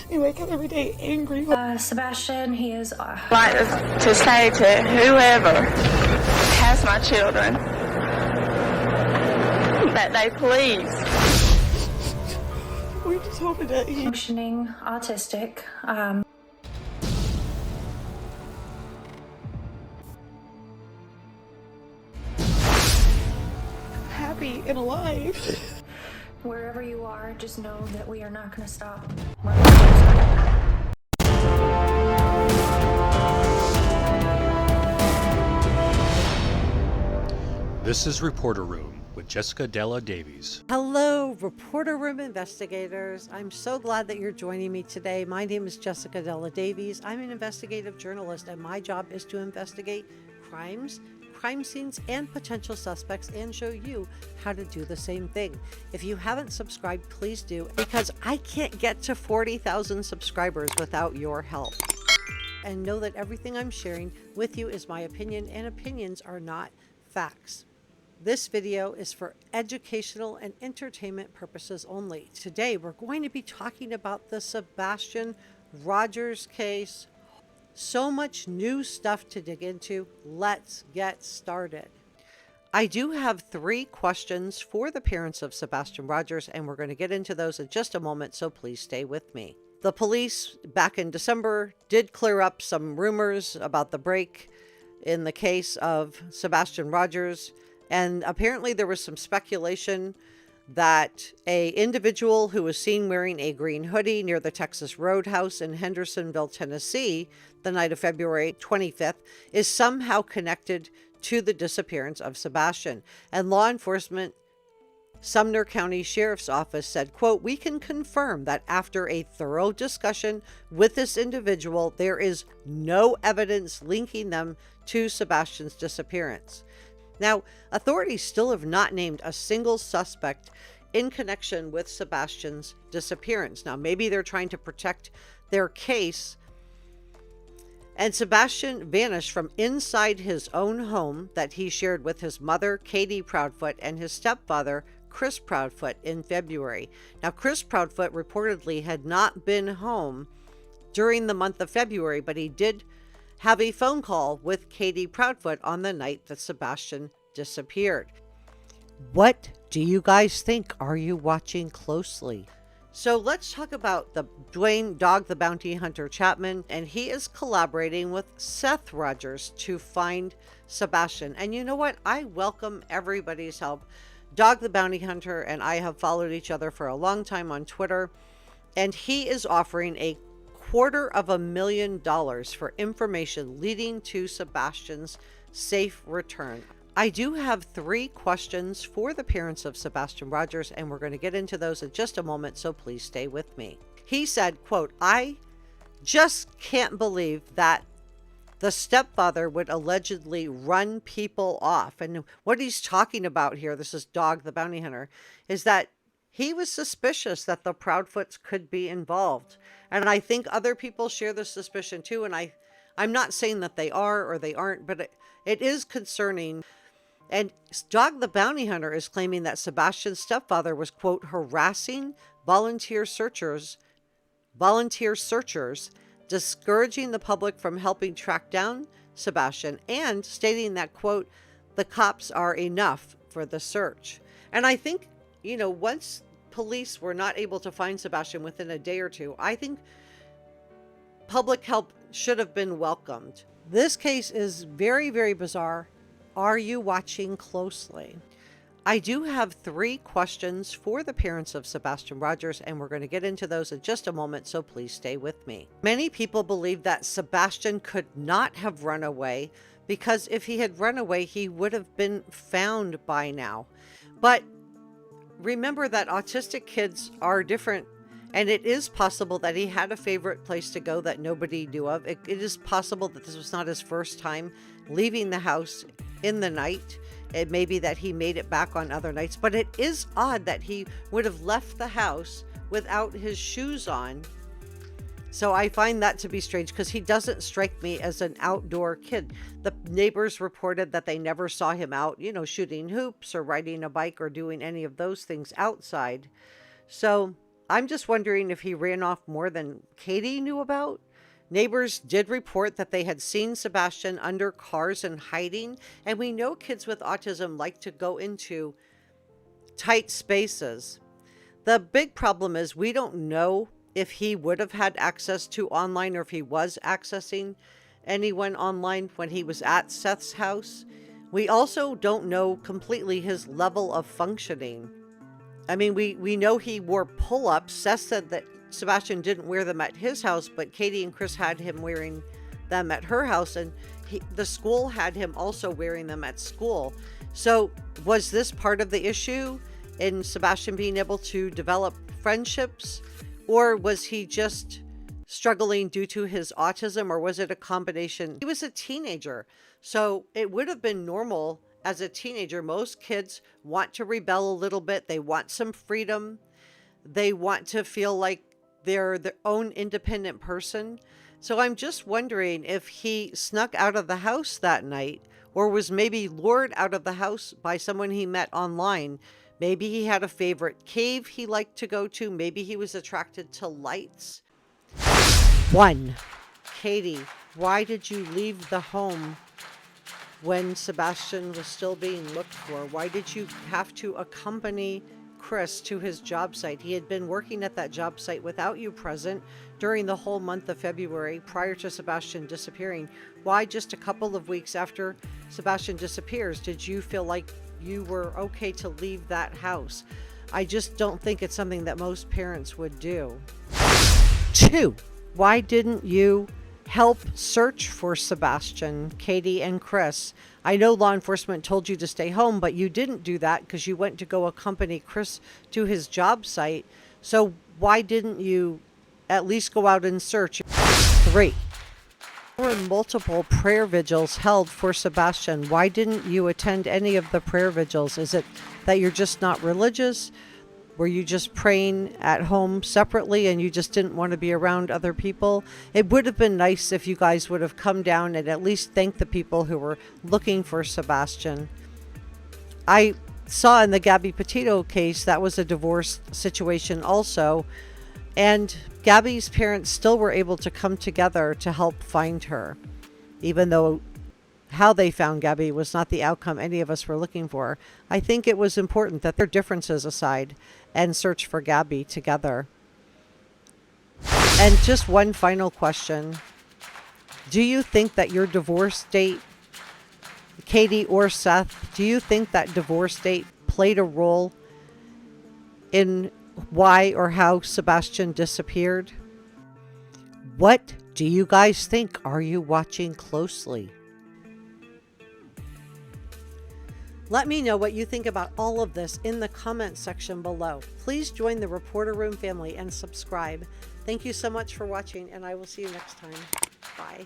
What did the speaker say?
You wake up every day angry. Sebastian, he is... like to say to whoever has my children that they please. We're just hoping that he... functioning autistic. happy and alive. Wherever you are, just know that we are not going to stop. This is Reporter Room with Jessica Della Davies. Hello, Reporter Room investigators. I'm so glad that you're joining me today. My name is Jessica Della Davies. I'm an investigative journalist, and my job is to investigate crimes, crime scenes, and potential suspects, and show you how to do the same thing. If you haven't subscribed, please do, because I can't get to 40,000 subscribers without your help. And know that everything I'm sharing with you is my opinion, and opinions are not facts. This video is for educational and entertainment purposes only. Today, we're going to be talking about the Sebastian Rogers case. So much new stuff to dig into. Let's get started. I do have 3 questions for the parents of Sebastian Rogers, and we're going to get into those in just a moment, so please stay with me. The police back in December did clear up some rumors about the break in the case of Sebastian Rogers. And apparently there was some speculation that an individual who was seen wearing a green hoodie near the Texas Roadhouse in Hendersonville, Tennessee, the night of February 25th, is somehow connected to the disappearance of Sebastian. And law enforcement, Sumner County Sheriff's Office said, quote, "We can confirm that after a thorough discussion with this individual, there is no evidence linking them to Sebastian's disappearance." Now, authorities still have not named a single suspect in connection with Sebastian's disappearance. Now, maybe they're trying to protect their case. And Sebastian vanished from inside his own home that he shared with his mother, Katie Proudfoot, and his stepfather, Chris Proudfoot, in February. Now, Chris Proudfoot reportedly had not been home during the month of February, but he did have a phone call with Katie Proudfoot on the night that Sebastian disappeared. What do you guys think? Are you watching closely? So let's talk about the Dwayne Dog the Bounty Hunter Chapman, and he is collaborating with Seth Rogers to find Sebastian. And you know what? I welcome everybody's help. Dog the Bounty Hunter and I have followed each other for a long time on Twitter, and he is offering a $250,000 for information leading to Sebastian's safe return. I do have 3 questions for the parents of Sebastian Rogers, and we're going to get into those in just a moment, so please stay with me. He said, quote, "I just can't believe that the stepfather would allegedly run people off." And what he's talking about here, this is Dog the Bounty Hunter, is that he was suspicious that the Proudfoots could be involved. And I think other people share this suspicion too. And I'm not saying that they are or they aren't, but it is concerning. And Dog the Bounty Hunter is claiming that Sebastian's stepfather was, quote, harassing volunteer searchers, discouraging the public from helping track down Sebastian, and stating that, quote, "the cops are enough for the search." And I think, you know, once police were not able to find Sebastian within a day or two, I think public help should have been welcomed. This case is very, very bizarre. Are you watching closely? I do have 3 questions for the parents of Sebastian Rogers, and we're going to get into those in just a moment, so please stay with me. Many people believe that Sebastian could not have run away, because if he had run away, he would have been found by now. But remember that autistic kids are different, and it is possible that he had a favorite place to go that nobody knew of. It is possible that this was not his first time leaving the house in the night. It may be that he made it back on other nights, but it is odd that he would have left the house without his shoes on. So I find that to be strange, because he doesn't strike me as an outdoor kid. The neighbors reported that they never saw him out, you know, shooting hoops or riding a bike or doing any of those things outside. So I'm just wondering if he ran off more than Katie knew about. Neighbors did report that they had seen Sebastian under cars and hiding, and we know kids with autism like to go into tight spaces. The big problem is we don't know if he would have had access to online or if he was accessing anyone online when he was at Seth's house. We also don't know completely his level of functioning. I mean, we know he wore pull-ups. Seth said that Sebastian didn't wear them at his house, but Katie and Chris had him wearing them at her house, and the school had him also wearing them at school. So was this part of the issue in Sebastian being able to develop friendships, or was he just struggling due to his autism, or was it a combination? He was a teenager, so it would have been normal as a teenager. Most kids want to rebel a little bit. They want some freedom. They want to feel like they're their own independent person. So I'm just wondering if he snuck out of the house that night, or was maybe lured out of the house by someone he met online. Maybe he had a favorite cave he liked to go to. Maybe he was attracted to lights. 1. Katie, why did you leave the home when Sebastian was still being looked for? Why did you have to accompany Chris to his job site? He had been working at that job site without you present during the whole month of February prior to Sebastian disappearing. Why just a couple of weeks after Sebastian disappears did you feel like you were okay to leave that house? I just don't think it's something that most parents would do. 2. Why didn't you help search for Sebastian, Katie, and Chris? I know law enforcement told you to stay home, but you didn't do that because you went to go accompany Chris to his job site. So why didn't you at least go out and search? 3. There were multiple prayer vigils held for Sebastian. Why didn't you attend any of the prayer vigils? Is it that you're just not religious? Were you just praying at home separately and you just didn't want to be around other people? It would have been nice if you guys would have come down and at least thanked the people who were looking for Sebastian. I saw in the Gabby Petito case, that was a divorce situation also. And Gabby's parents still were able to come together to help find her, even though how they found Gabby was not the outcome any of us were looking for. I think it was important that their differences aside and search for Gabby together. And just one final question. Do you think that your divorce date, Katie or Seth, do you think that divorce date played a role in why or how Sebastian disappeared? What do you guys think? Are you watching closely? Let me know what you think about all of this in the comments section below. Please join the Reporter Room family and subscribe. Thank you so much for watching, and I will see you next time. Bye.